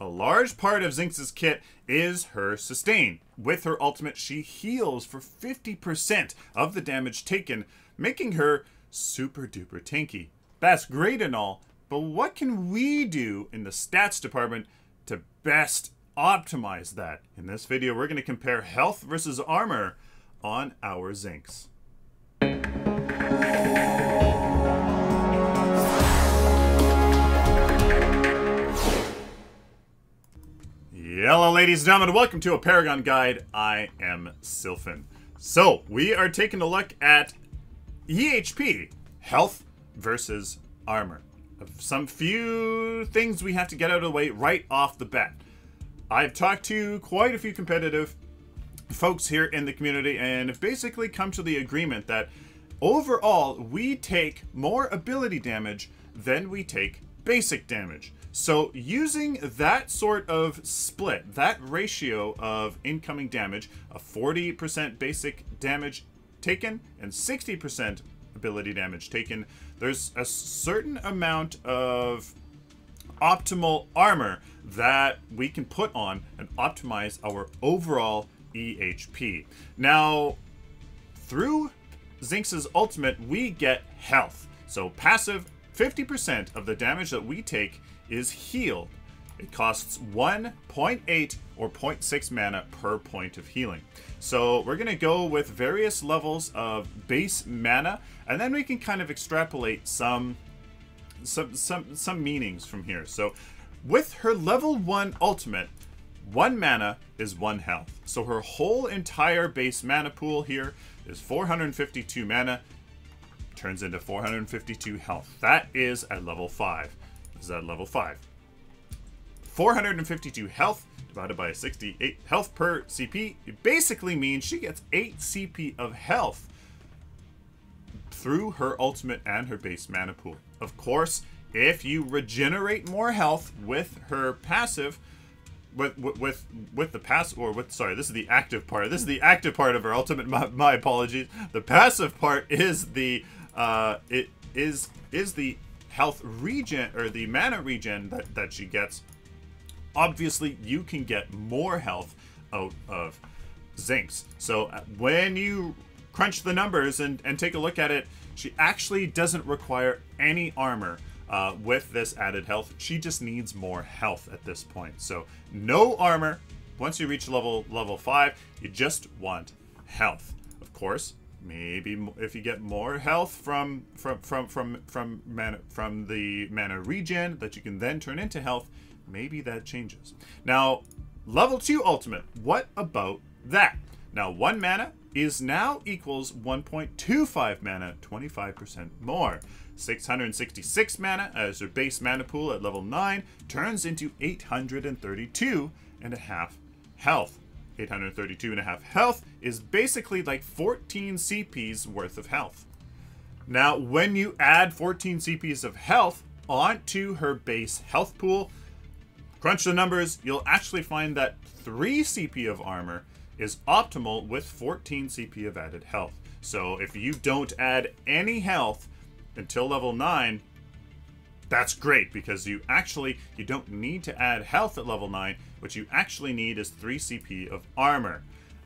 large part of Zinx's kit is her sustain. With her ultimate, she heals for 50% of the damage taken, making her super duper tanky. That's great and all, but what can we do in the stats department to best optimize that? In this video, we're going to compare health versus armor on our Zinx. Hello ladies and gentlemen, welcome to a Paragon guide. I am Sylphin. So, we are taking a look at EHP, health versus armor. Some few things we have to get out of the way right off the bat. I've talked to quite a few competitive folks here in the community and have basically come to the agreement that overall we take more ability damage than we take basic damage. So using that sort of split, that ratio of incoming damage, a 40% basic damage taken and 60% ability damage taken, there's a certain amount of optimal armor that we can put on and optimize our overall EHP. Now, through Zinx's ultimate, we get health. So passive, 50% of the damage that we take is healed. It costs 1.8 or 0.6 mana per point of healing. So we're going to go with various levels of base mana, and then we can kind of extrapolate some meanings from here. So with her level 1 ultimate, 1 mana is 1 health. So her whole entire base mana pool here is 452 mana, turns into 452 health. That is at level 5. Is at level 5. 452 health divided by 68 health per CP. It basically means she gets 8 CP of health through her ultimate and her base mana pool. Of course, if you regenerate more health with her passive, with the passive, or with, sorry, this is the active part. This is the active part of her ultimate. My apologies. The passive part is the is the health regen, or the mana regen that she gets. Obviously, you can get more health out of Zinx. So when you crunch the numbers and take a look at it, she actually doesn't require any armor with this added health. She just needs more health at this point. So no armor. Once you reach level 5, you just want health. Of course, maybe if you get more health from the mana regen that you can then turn into health, maybe that changes. Now, level 2 ultimate, what about that? Now, 1 mana is now equals 1.25 mana, 25% more. 666 mana as her base mana pool at level 9 turns into 832.5 health. 832.5 health is basically like 14 CPs worth of health. Now, when you add 14 CPs of health onto her base health pool, crunch the numbers, you'll actually find that 3 CP of armor is optimal with 14 CP of added health. So if you don't add any health until level 9, that's great, because you don't need to add health at level 9. What you actually need is 3 CP of armor.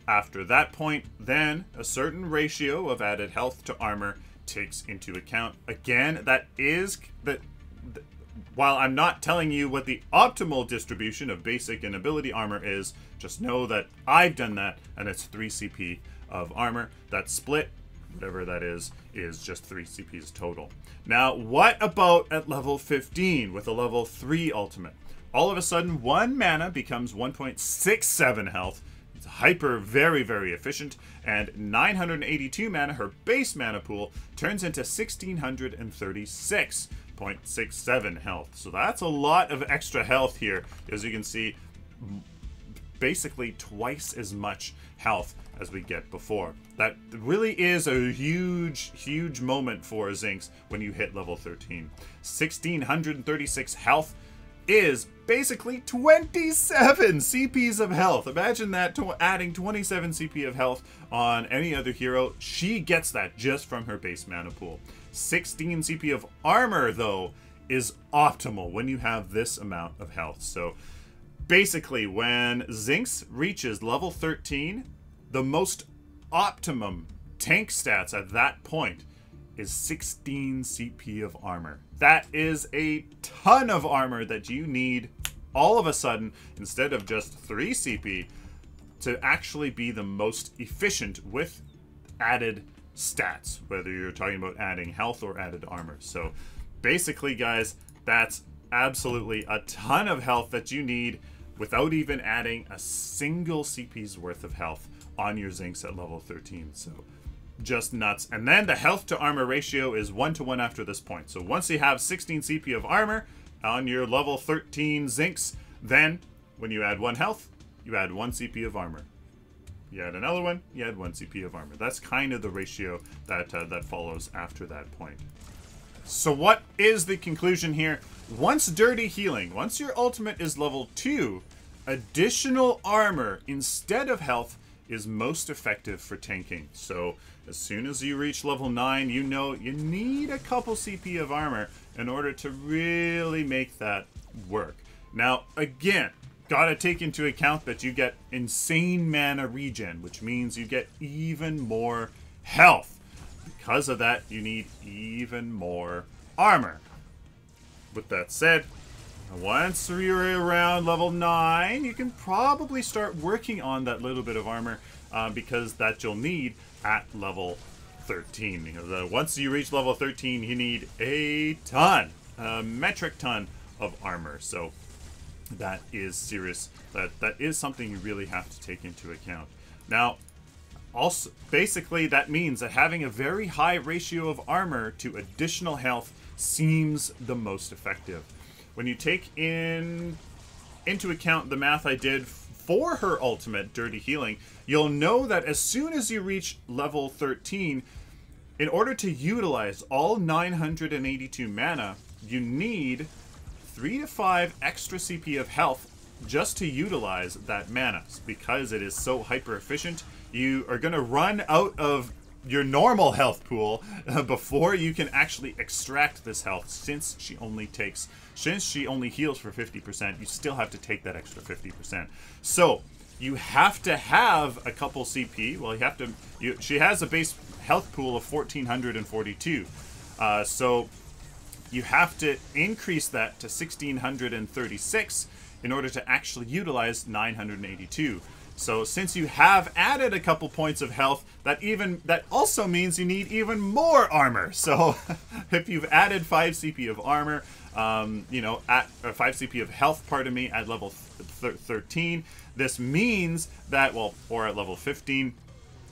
After that point, then a certain ratio of added health to armor takes into account. Again, while I'm not telling you what the optimal distribution of basic and ability armor is, just know that I've done that, and it's 3 CP of armor. That split, whatever that is just 3 CPs total. Now, what about at level 15 with a level 3 ultimate? All of a sudden, 1 mana becomes 1.67 health. It's hyper, very, very efficient. And 982 mana, her base mana pool, turns into 1636.67 health. So that's a lot of extra health here. As you can see, basically twice as much health as we get before. That really is a huge moment for Zinx when you hit level 13. 1636 health is basically 27 CPs of health. Imagine that, adding 27 CP of health on any other hero. She gets that just from her base mana pool. 16 CP of armor, though, is optimal when you have this amount of health. So basically, when Zinx reaches level 13, the most optimum tank stats at that point is 16 CP of armor. That is a ton of armor that you need all of a sudden, instead of just 3 CP, to actually be the most efficient with added stats, whether you're talking about adding health or added armor. So basically, guys, that's absolutely a ton of health that you need without even adding a single CP's worth of health on your Zinx at level 13. So just nuts. And then the health to armor ratio is 1-to-1 after this point. So once you have 16 CP of armor on your level 13 Zinx, then when you add 1 health, you add 1 CP of armor. You add another one, you add 1 CP of armor. That's kind of the ratio that that follows after that point. So what is the conclusion here? Once Dirty Healing, once your ultimate is level 2, additional armor instead of health is most effective for tanking. So as soon as you reach level 9, you know you need a couple CP of armor in order to really make that work. Now, again, gotta take into account that you get insane mana regen, which means you get even more health. Because of that, you need even more armor. With that said, once you're around level 9, you can probably start working on that little bit of armor, because that you'll need at level 13. Because once you reach level 13, you need a ton, a metric ton of armor. So that is serious. That is something you really have to take into account. Now, also, basically, that means that having a very high ratio of armor to additional health seems the most effective. When you take into account the math I did for her ultimate, Dirty Healing, you'll know that as soon as you reach level 13, in order to utilize all 982 mana, you need 3 to 5 extra CP of health just to utilize that mana. Because it is so hyper efficient, you are going to run out of your normal health pool before you can actually extract this health. Since she only heals for 50%, you still have to take that extra 50%. So you have to have a couple CP. Well, she has a base health pool of 1442. So you have to increase that to 1636 in order to actually utilize 982. So since you have added a couple points of health, that also means you need even more armor. So if you've added 5 CP of armor, at 5 CP of health, pardon me, at level 13, this means that, well, or at level 15,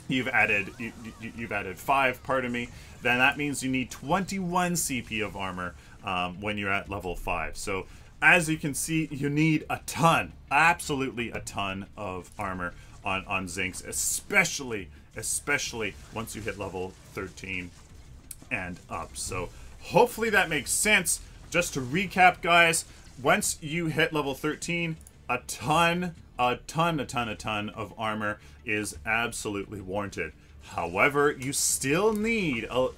you've added 5, pardon me. Then that means you need 21 CP of armor when you're at level 5. So as you can see, you need a ton, absolutely a ton of armor on Zinx, especially once you hit level 13 and up. So hopefully that makes sense. Just to recap, guys, once you hit level 13, a ton of armor is absolutely warranted. However, you still need a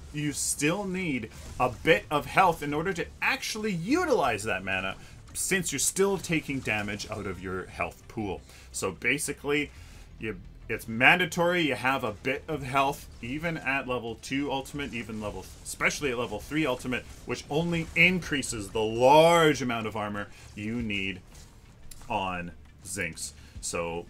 bit of health in order to actually utilize that mana, since you're still taking damage out of your health pool. So basically, it's mandatory you have a bit of health even at level 2 ultimate, especially at level 3 ultimate, which only increases the large amount of armor you need on Zinx. So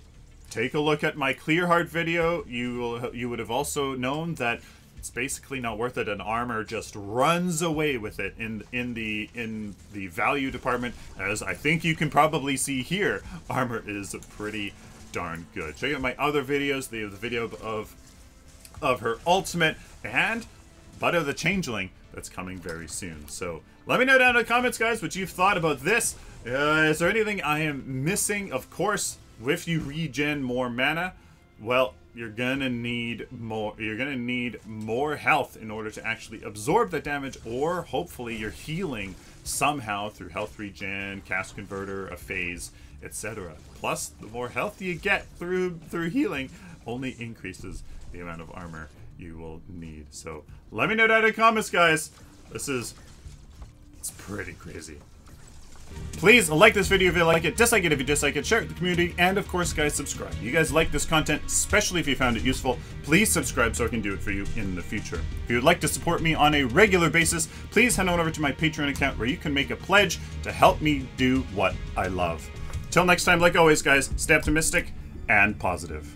take a look at my Clear Heart video. You would have also known that it's basically not worth it, and armor just runs away with it in the value department. As I think you can probably see here, armor is pretty darn good. Check out my other videos, the video of her ultimate and Butter the Changeling that's coming very soon. So let me know down in the comments, guys, what you've thought about this. Is there anything I am missing? Of course, if you regen more mana, well, you're gonna need more health in order to actually absorb that damage, or hopefully you're healing somehow through health regen, cast converter, a phase, etc. Plus, the more health you get through healing only increases the amount of armor you will need. So let me know down in the comments, guys. It's pretty crazy. Please like this video if you like it, dislike it if you dislike it, share it with the community, and of course, guys, subscribe. You guys like this content, especially if you found it useful. Please subscribe so I can do it for you in the future. If you would like to support me on a regular basis, please head on over to my Patreon account where you can make a pledge to help me do what I love. Till next time, like always, guys, stay optimistic and positive.